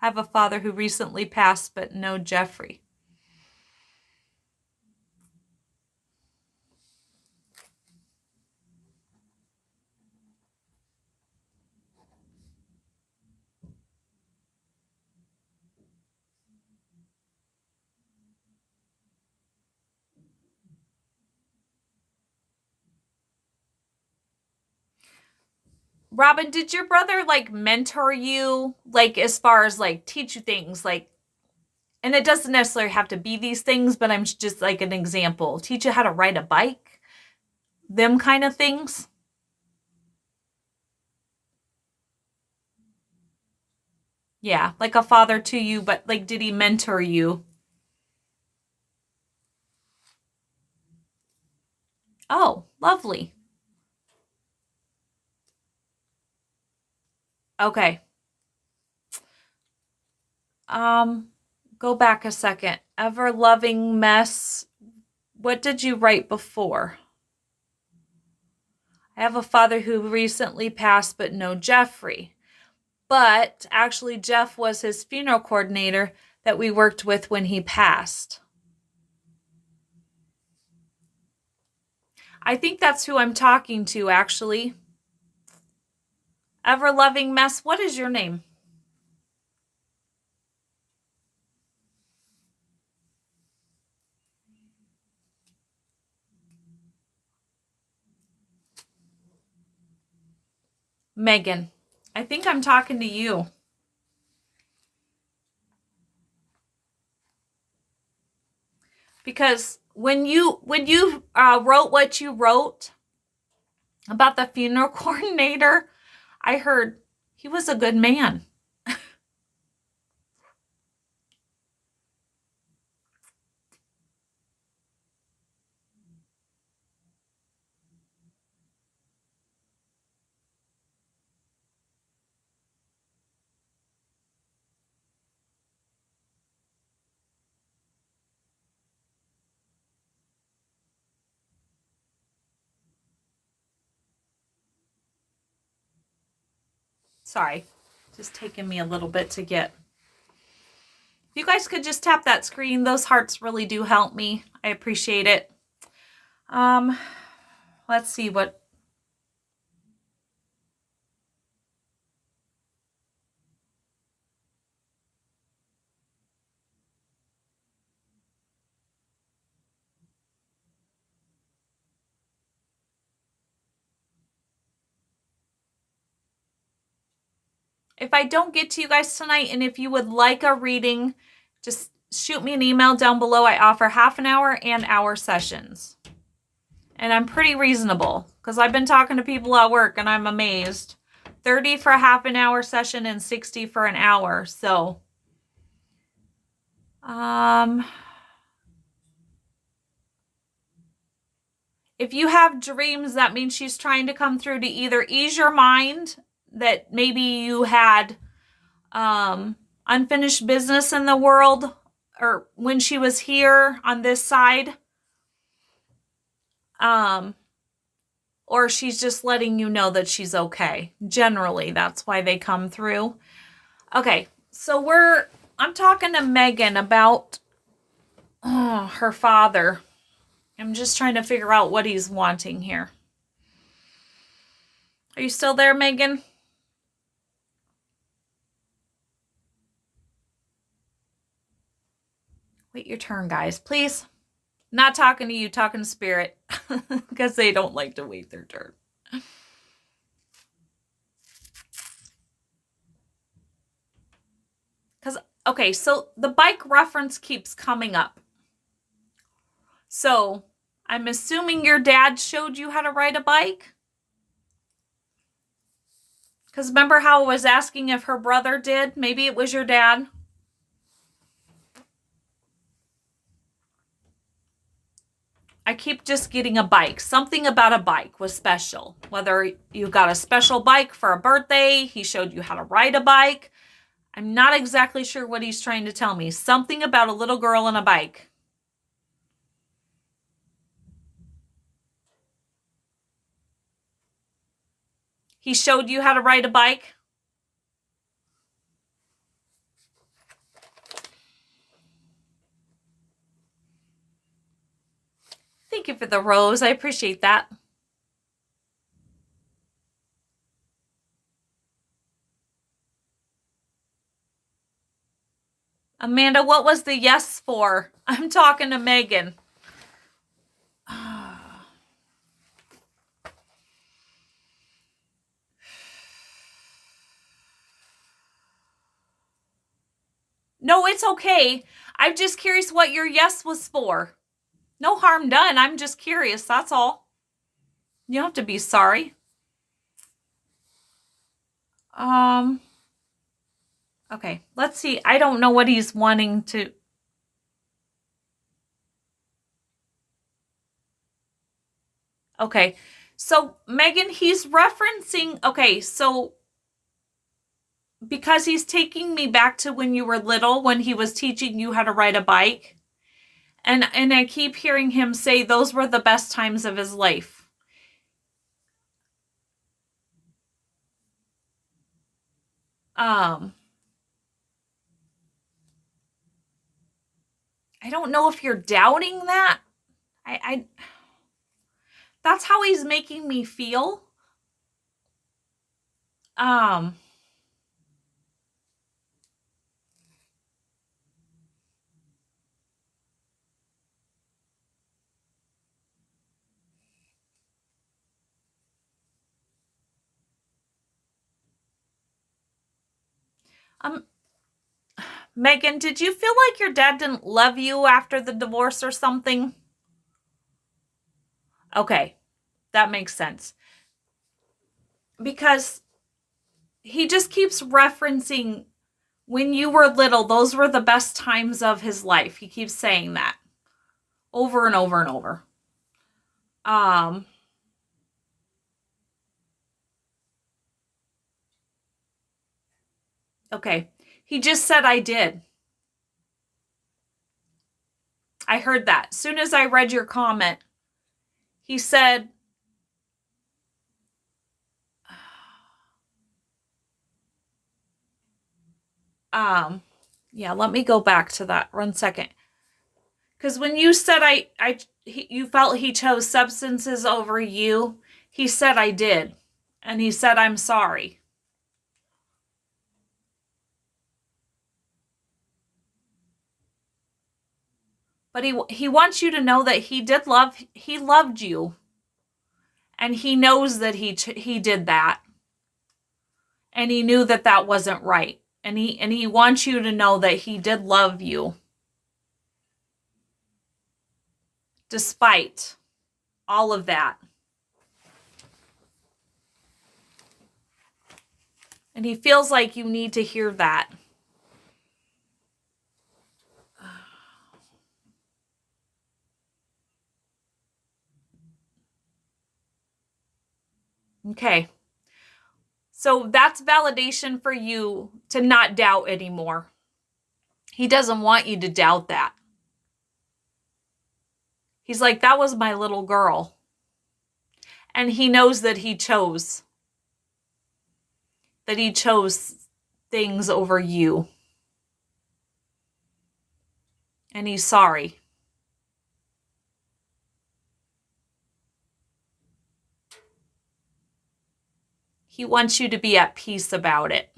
Speaker 1: I have a father who recently passed, but no Jeffrey. Robin, did your brother like mentor you, like as far as like teach you things, like, and it doesn't necessarily have to be these things, but I'm just like an example, teach you how to ride a bike, them kind of things? Yeah, like a father to you, but like, did he mentor you? Oh, lovely. Okay. Go back a second. Ever loving mess. What did you write before? I have a father who recently passed, but no Jeffrey. But actually, Jeff was his funeral coordinator that we worked with when he passed. I think that's who I'm talking to, actually. Ever loving mess. What is your name? Megan, I think I'm talking to you. Because when you wrote what you wrote about the funeral coordinator, I heard he was a good man. Sorry, just taking me a little bit to get. If you guys could just tap that screen, those hearts really do help me. I appreciate it. Let's see what. If I don't get to you guys tonight, and if you would like a reading, just shoot me an email down below. I offer half an hour and hour sessions. And I'm pretty reasonable because I've been talking to people at work and I'm amazed. 30 for a half an hour session and 60 for an hour. So, if you have dreams, that means she's trying to come through to either ease your mind that maybe you had unfinished business in the world or when she was here on this side. Or she's just letting you know that she's okay. Generally, that's why they come through. Okay, so I'm talking to Megan about her father. I'm just trying to figure out what he's wanting here. Are you still there, Megan? Wait your turn, guys, please. Not talking to you, talking to Spirit. Because they don't like to wait their turn. Okay, so the bike reference keeps coming up. So, I'm assuming your dad showed you how to ride a bike? Because remember how I was asking if her brother did? Maybe it was your dad. I keep just getting a bike. Something about a bike was special. Whether you got a special bike for a birthday, he showed you how to ride a bike. I'm not exactly sure what he's trying to tell me. Something about a little girl and a bike. He showed you how to ride a bike? Thank you for the rose. I appreciate that. Amanda, what was the yes for? I'm talking to Megan. No, it's okay. I'm just curious what your yes was for. No harm done. I'm just curious. That's all. You don't have to be sorry. Okay, let's see. I don't know what he's wanting to. Okay, so Megan, he's referencing. Okay, so because he's taking me back to when you were little, when he was teaching you how to ride a bike. And I keep hearing him say those were the best times of his life. I don't know if you're doubting that. I that's how he's making me feel. Um, Megan, did you feel like your dad didn't love you after the divorce or something? Okay, that makes sense. Because he just keeps referencing when you were little, those were the best times of his life. He keeps saying that over and over and over. Um, okay. He just said I did. I heard that. As soon as I read your comment, he said, yeah, let me go back to that 1 second. Because when you said you felt he chose substances over you, he said I did. And he said, I'm sorry. But he wants you to know that he loved you. And he knows that he did that. And he knew that that wasn't right. And he wants you to know that he did love you. Despite all of that. And he feels like you need to hear that. Okay. So that's validation for you to not doubt anymore. He doesn't want you to doubt that. He's like, that was my little girl. And he knows that he chose things over you. And he's sorry. He wants you to be at peace about it.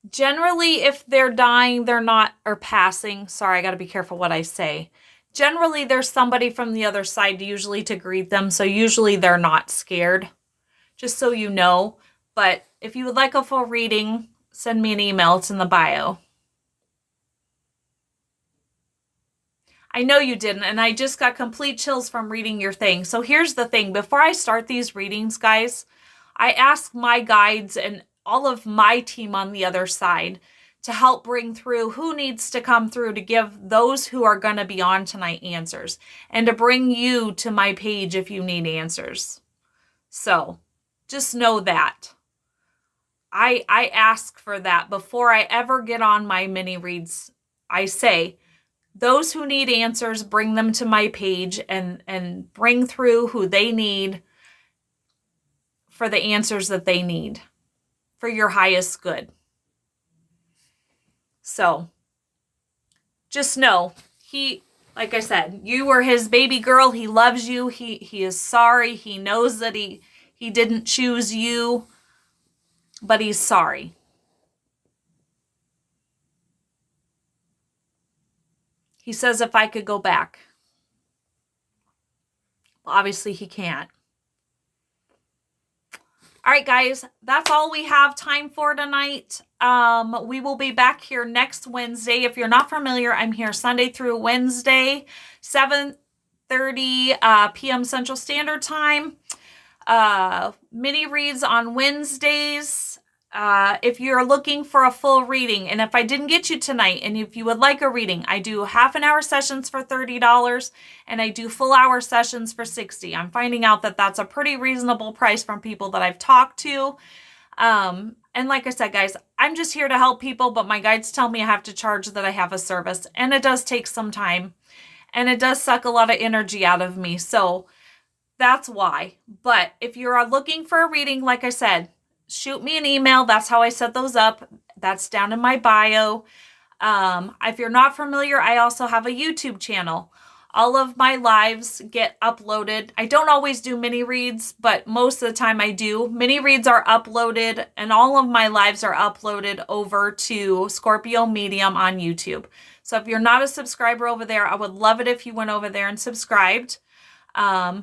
Speaker 1: Generally, if they're dying, they're not, or passing. Sorry, I got to be careful what I say. Generally, there's somebody from the other side usually to greet them. So usually they're not scared. Just so you know. But if you would like a full reading, send me an email. It's in the bio. I know you didn't, and I just got complete chills from reading your thing. So here's the thing. Before I start these readings, guys, I ask my guides and all of my team on the other side to help bring through who needs to come through to give those who are going to be on tonight answers, and to bring you to my page if you need answers. So just know that. I ask for that before I ever get on my mini reads. I say, those who need answers, bring them to my page and bring through who they need for the answers that they need for your highest good. So just know, like I said, you were his baby girl. He loves you. He is sorry. He knows that he didn't choose you, but he's sorry. He says if I could go back. Well, obviously he can't. All right, guys, that's all we have time for tonight. We will be back here next Wednesday. If you're not familiar, I'm here Sunday through Wednesday, 7:30 p.m. Central Standard Time. Mini reads on Wednesdays. If you're looking for a full reading, and if I didn't get you tonight, and if you would like a reading, I do half-an-hour sessions for $30, and I do full-hour sessions for $60. I'm finding out that that's a pretty reasonable price from people that I've talked to. And like I said, guys, I'm just here to help people, but my guides tell me I have to charge that I have a service, and it does take some time, and it does suck a lot of energy out of me, so that's why. But if you are looking for a reading, like I said, shoot me an email. That's how I set those up. That's down in my bio. If you're not familiar, I also have a YouTube channel. All of my lives get uploaded. I don't always do mini reads, but most of the time I do. Mini reads are uploaded, and all of my lives are uploaded over to Scorpio Medium on YouTube. So if you're not a subscriber over there, I would love it if you went over there and subscribed.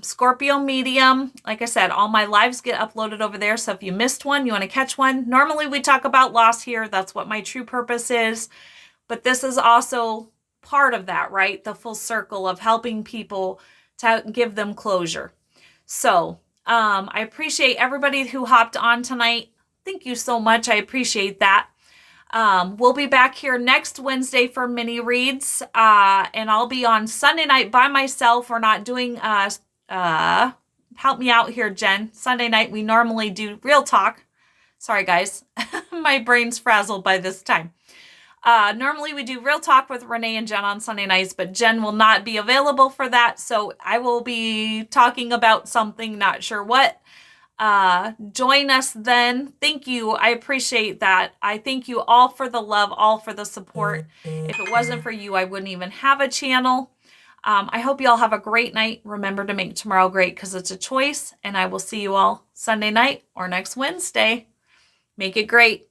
Speaker 1: Scorpio Medium, like I said, all my lives get uploaded over there. So if you missed one, you want to catch one. Normally we talk about loss here. That's what my true purpose is. But this is also part of that, right? The full circle of helping people to give them closure. So I appreciate everybody who hopped on tonight. Thank you so much. I appreciate that. We'll be back here next Wednesday for mini reads, and I'll be on Sunday night by myself. We're not doing, help me out here, Jen. Sunday night, we normally do Real Talk. Sorry, guys. My brain's frazzled by this time. Normally we do Real Talk with Renee and Jen on Sunday nights, but Jen will not be available for that. So I will be talking about something, not sure what. Join us then. Thank you. I appreciate that. I thank you all for the love, all for the support. If it wasn't for you, I wouldn't even have a channel. I hope you all have a great night. Remember to make tomorrow great because it's a choice. And I will see you all Sunday night or next Wednesday. Make it great.